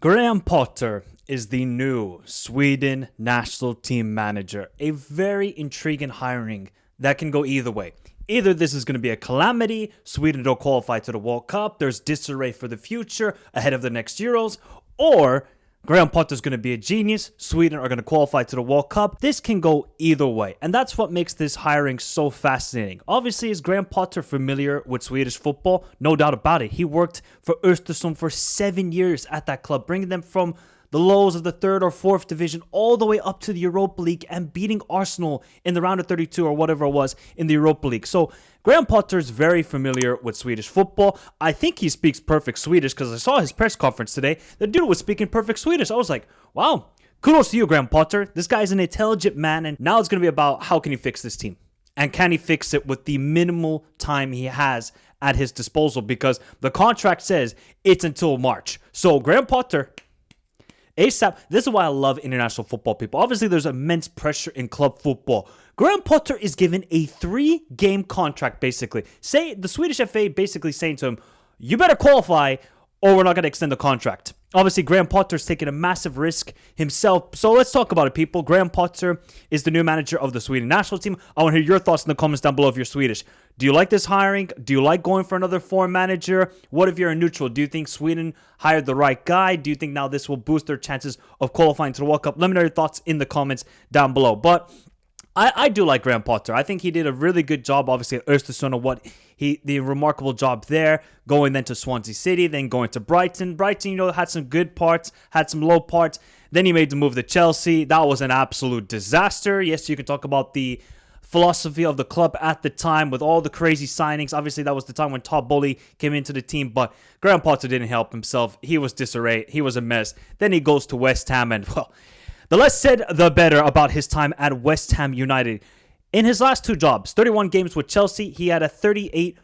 Graham Potter is the new Sweden national team manager. A very intriguing hiring that can go either way. Either this is going to be a calamity, Sweden don't qualify to the World Cup, there's disarray for the future ahead of the next Euros, or Graham Potter's going to be a genius, Sweden are going to qualify to the World Cup. This can go either way, and that's what makes this hiring so fascinating. Obviously, is Graham Potter familiar with Swedish football? No doubt about it. He worked for Östersund for 7 years at that club, bringing them from the lows of the third or fourth division all the way up to the Europa League and beating Arsenal in the round of 32 or whatever it was in the Europa League. So Graham Potter is very familiar with Swedish football. I think he speaks perfect Swedish because I saw his press conference today. The dude was speaking perfect Swedish. I was like, wow, kudos to you, Graham Potter. This guy's an intelligent man, and now it's going to be about how can he fix this team? And can he fix it with the minimal time he has at his disposal? Because the contract says it's until March. So Graham Potter, ASAP, this is why I love international football, people. Obviously, there's immense pressure in club football. Graham Potter is given a 3-game contract, basically. Say the Swedish FA basically saying to him, you better qualify or we're not going to extend the contract. Obviously, Graham Potter's taking a massive risk himself. So let's talk about it, people. Graham Potter is the new manager of the Sweden national team. I want to hear your thoughts in the comments down below if you're Swedish. Do you like this hiring? Do you like going for another foreign manager? What if you're a neutral? Do you think Sweden hired the right guy? Do you think now this will boost their chances of qualifying to the World Cup? Let me know your thoughts in the comments down below. But I do like Graham Potter. I think he did a really good job, obviously, at Östersund, the remarkable job there, going then to Swansea City, then going to Brighton. Brighton, had some good parts, had some low parts. Then he made the move to Chelsea. That was an absolute disaster. Yes, you can talk about the philosophy of the club at the time with all the crazy signings. Obviously, that was the time when Todd Bowley came into the team, but Graham Potter didn't help himself. He was disarray. He was a mess. Then he goes to West Ham, and, well, the less said, the better about his time at West Ham United. In his last 2 jobs, 31 games with Chelsea, he had a 38%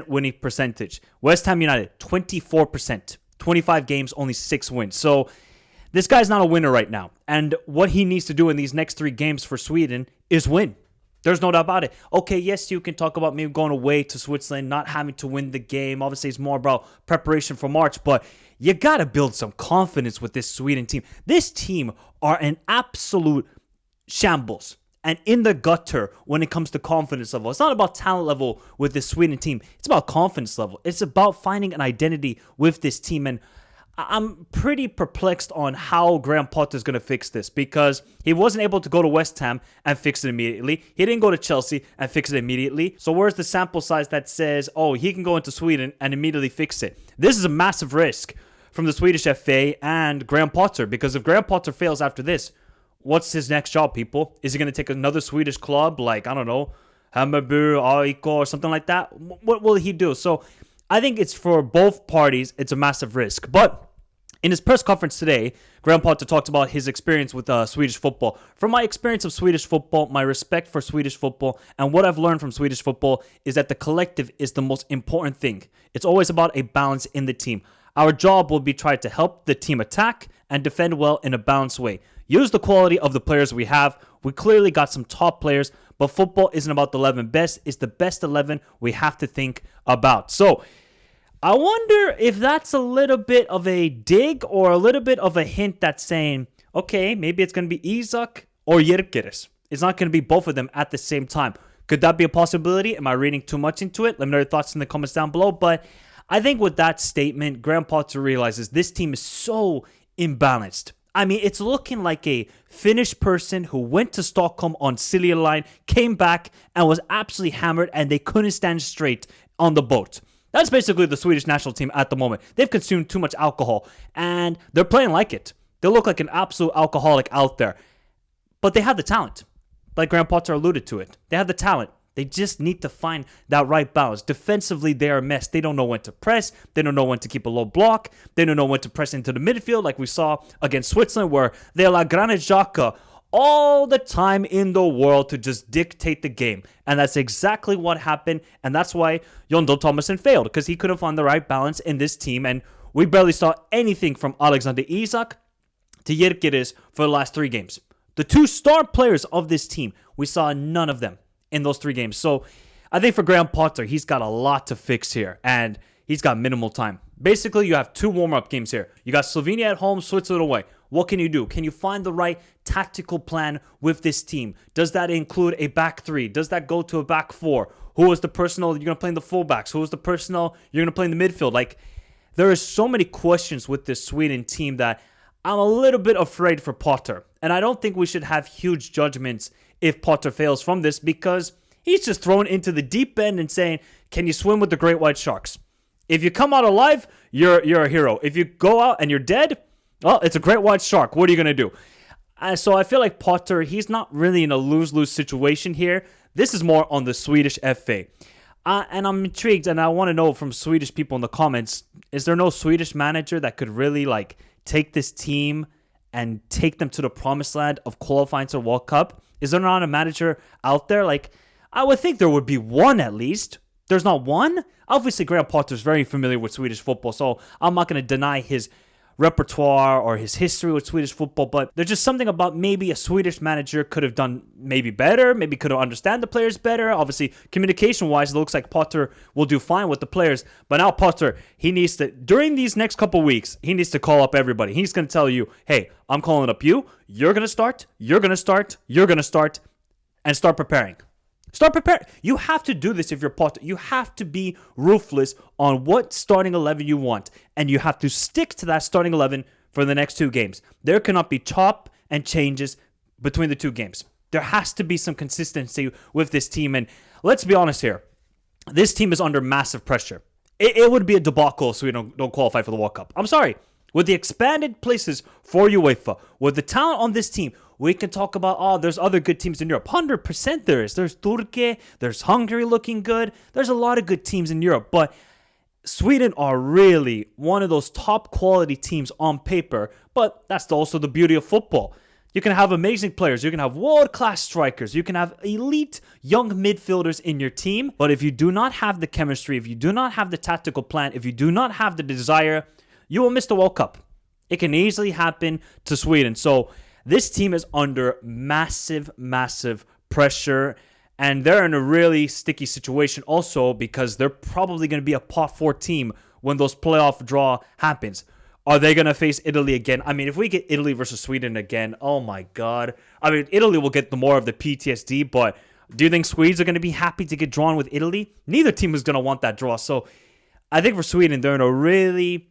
winning percentage. West Ham United, 24%. 25 games, only 6 wins. So this guy's not a winner right now. And what he needs to do in these next 3 games for Sweden is win. There's no doubt about it. Okay, yes, you can talk about maybe going away to Switzerland, not having to win the game. Obviously, it's more about preparation for March, but you got to build some confidence with this Sweden team. This team are an absolute shambles and in the gutter when it comes to confidence level. It's not about talent level with this Sweden team. It's about confidence level. It's about finding an identity with this team, and I'm pretty perplexed on how Graham Potter is going to fix this because he wasn't able to go to West Ham and fix it immediately. He didn't go to Chelsea and fix it immediately. So where's the sample size that says, oh, he can go into Sweden and immediately fix it? This is a massive risk from the Swedish FA and Graham Potter, because if Graham Potter fails after this, what's his next job, people? Is he going to take another Swedish club like, I don't know, Hammarby, AIK or something like that? What will he do? So I think it's for both parties, it's a massive risk. But in his press conference today, Graham Potter talked about his experience with Swedish football. From my experience of Swedish football, my respect for Swedish football, and what I've learned from Swedish football is that the collective is the most important thing. It's always about a balance in the team. Our job will be try to help the team attack and defend well in a balanced way. Use the quality of the players we have. We clearly got some top players, but football isn't about the 11 best. It's the best 11 we have to think about. So I wonder if that's a little bit of a dig or a little bit of a hint that's saying, okay, maybe it's going to be Isak or Yerkeres. It's not going to be both of them at the same time. Could that be a possibility? Am I reading too much into it? Let me know your thoughts in the comments down below. But I think with that statement, Graham Potter realizes this team is so imbalanced. I mean, it's looking like a Finnish person who went to Stockholm on Silja Line, came back and was absolutely hammered and they couldn't stand straight on the boat. That's basically the Swedish national team at the moment. They've consumed too much alcohol, and they're playing like it. They look like an absolute alcoholic out there. But they have the talent. Like Graham Potter alluded to it. They have the talent. They just need to find that right balance. Defensively, they're a mess. They don't know when to press. They don't know when to keep a low block. They don't know when to press into the midfield, like we saw against Switzerland, where they're la Granit Xhaka all the time in the world to just dictate the game. And that's exactly what happened. And that's why Jon Dahl Tomasson failed, because he couldn't find the right balance in this team. And we barely saw anything from Alexander Isak to Yerkeres for the last 3 games. The 2 star players of this team, we saw none of them in those 3 games. So I think for Graham Potter, he's got a lot to fix here. And he's got minimal time. Basically, you have 2 warm-up games here. You got Slovenia at home, Switzerland away. What can you do? Can you find the right tactical plan with this team? Does that include a back 3? Does that go to a back 4? Who is the personnel you're going to play in the fullbacks? Who is the personnel you're going to play in the midfield? Like, there are so many questions with this Sweden team that I'm a little bit afraid for Potter. And I don't think we should have huge judgments if Potter fails from this, because he's just thrown into the deep end and saying, can you swim with the great white sharks? If you come out alive, you're a hero. If you go out and you're dead, well, it's a great white shark. What are you going to do? So I feel like Potter, he's not really in a lose-lose situation here. This is more on the Swedish FA. And I'm intrigued, and I want to know from Swedish people in the comments, is there no Swedish manager that could really like take this team and take them to the promised land of qualifying to the World Cup? Is there not a manager out there? Like, I would think there would be one at least. There's not one? Obviously, Graham Potter's very familiar with Swedish football, so I'm not going to deny his repertoire or his history with Swedish football, but there's just something about maybe a Swedish manager could have done maybe better, maybe could have understand the players better. Obviously, communication-wise, it looks like Potter will do fine with the players, but now Potter, he needs to, during these next couple weeks, he needs to call up everybody. He's going to tell you, hey, I'm calling up you, you're going to start, you're going to start, you're going to start, and start preparing. Start preparing. You have to do this if you're Potter. You have to be ruthless on what starting 11 you want. And you have to stick to that starting 11 for the next 2 games. There cannot be chop and changes between the 2 games. There has to be some consistency with this team. And let's be honest here. This team is under massive pressure. It would be a debacle so we don't qualify for the World Cup. I'm sorry. With the expanded places for UEFA, with the talent on this team, we can talk about, there's other good teams in Europe. 100% there is. There's Turkey, there's Hungary looking good. There's a lot of good teams in Europe. But Sweden are really one of those top quality teams on paper. But that's also the beauty of football. You can have amazing players. You can have world-class strikers. You can have elite young midfielders in your team. But if you do not have the chemistry, if you do not have the tactical plan, if you do not have the desire, you will miss the World Cup. It can easily happen to Sweden. So this team is under massive, massive pressure. And they're in a really sticky situation also because they're probably going to be a pot 4 team when those playoff draw happens. Are they going to face Italy again? I mean, if we get Italy versus Sweden again, oh my God. I mean, Italy will get the more of the PTSD, but do you think Swedes are going to be happy to get drawn with Italy? Neither team is going to want that draw. So I think for Sweden, they're in a really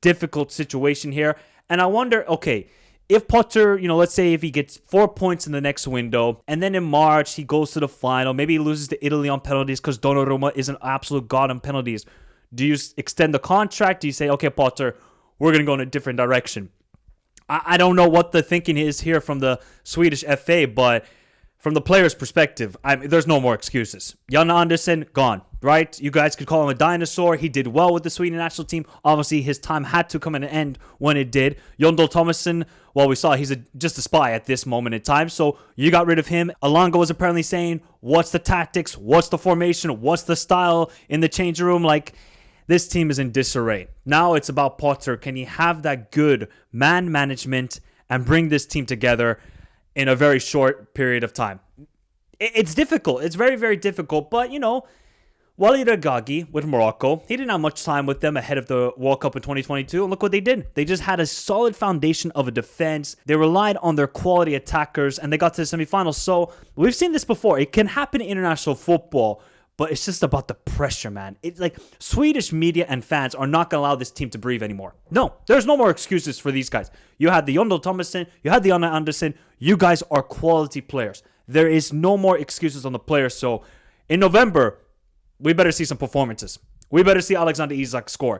difficult situation here. And I wonder, okay, if Potter, let's say if he gets 4 points in the next window, and then in March he goes to the final, maybe he loses to Italy on penalties because Donnarumma is an absolute god on penalties. Do you extend the contract? Do you say, okay, Potter, we're going to go in a different direction? I don't know what the thinking is here from the Swedish FA, but from the player's perspective, there's no more excuses. Jan Andersson, gone, right? You guys could call him a dinosaur. He did well with the Sweden national team. Obviously, his time had to come to an end when it did. Jon Dahl Tomasson, well, we saw he's just a spy at this moment in time, so you got rid of him. Alonga was apparently saying, what's the tactics? What's the formation? What's the style in the changing room? Like, this team is in disarray. Now it's about Potter. Can he have that good man management and bring this team together in a very short period of time? It's difficult. It's very, very difficult. But, Walid Regragui with Morocco, he didn't have much time with them ahead of the World Cup in 2022. And look what they did. They just had a solid foundation of a defense. They relied on their quality attackers, and they got to the semifinals. So we've seen this before. It can happen in international football, but it's just about the pressure, man. It's like Swedish media and fans are not going to allow this team to breathe anymore. No, there's no more excuses for these guys. You had the Jon Dahl Tomasson, you had the Anna Andersson. You guys are quality players. There is no more excuses on the players. So in November, we better see some performances. We better see Alexander Isak score.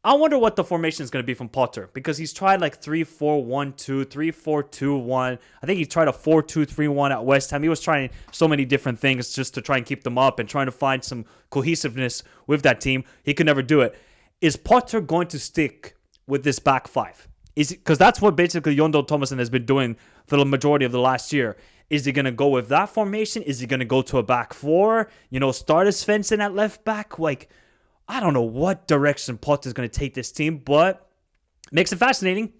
I wonder what the formation is going to be from Potter, because he's tried like 3-4-1-2, 3-4-2-1. I think he tried a 4-2-3-1 at West Ham. He was trying so many different things just to try and keep them up and trying to find some cohesiveness with that team. He could never do it. Is Potter going to stick with this back 5? Because that's what basically Jon Dahl Tomasson has been doing for the majority of the last year. Is he going to go with that formation? Is he going to go to a back 4? Start as Svensson at left back? Like, I don't know what direction Potter is going to take this team, but Makes it fascinating.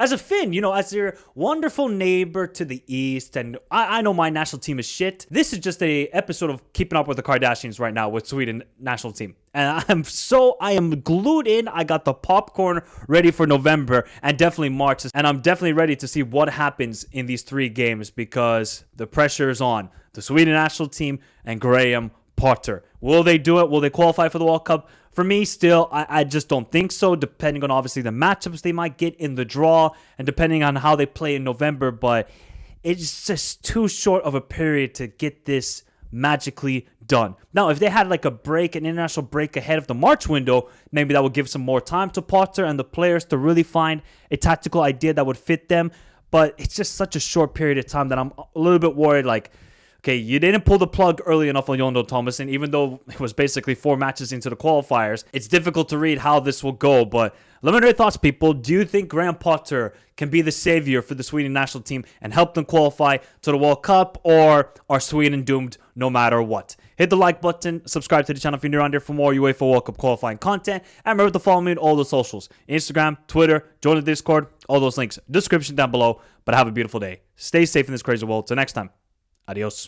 As a Finn, as your wonderful neighbor to the east, and I know my national team is shit. This is just a episode of Keeping Up with the Kardashians right now with Sweden national team. And I am glued in. I got the popcorn ready for November and definitely March. And I'm definitely ready to see what happens in these 3 games because the pressure is on the Sweden national team and Graham Potter. Will they do it? Will they qualify for the World Cup? For me, still, I just don't think so, depending on obviously the matchups they might get in the draw and depending on how they play in November. But it's just too short of a period to get this magically done. Now, if they had like an international break ahead of the March window, maybe that would give some more time to Potter and the players to really find a tactical idea that would fit them. But it's just such a short period of time that I'm a little bit worried, like, okay, you didn't pull the plug early enough on Jon Thomas, and even though it was basically 4 matches into the qualifiers, it's difficult to read how this will go. But let me know your thoughts, people. Do you think Graham Potter can be the savior for the Sweden national team and help them qualify to the World Cup, or are Sweden doomed no matter what? Hit the like button, subscribe to the channel if you're new around here for more UEFA World Cup qualifying content, and remember to follow me on all the socials: Instagram, Twitter, join the Discord, all those links, description down below. But have a beautiful day. Stay safe in this crazy world. Till next time. Adios.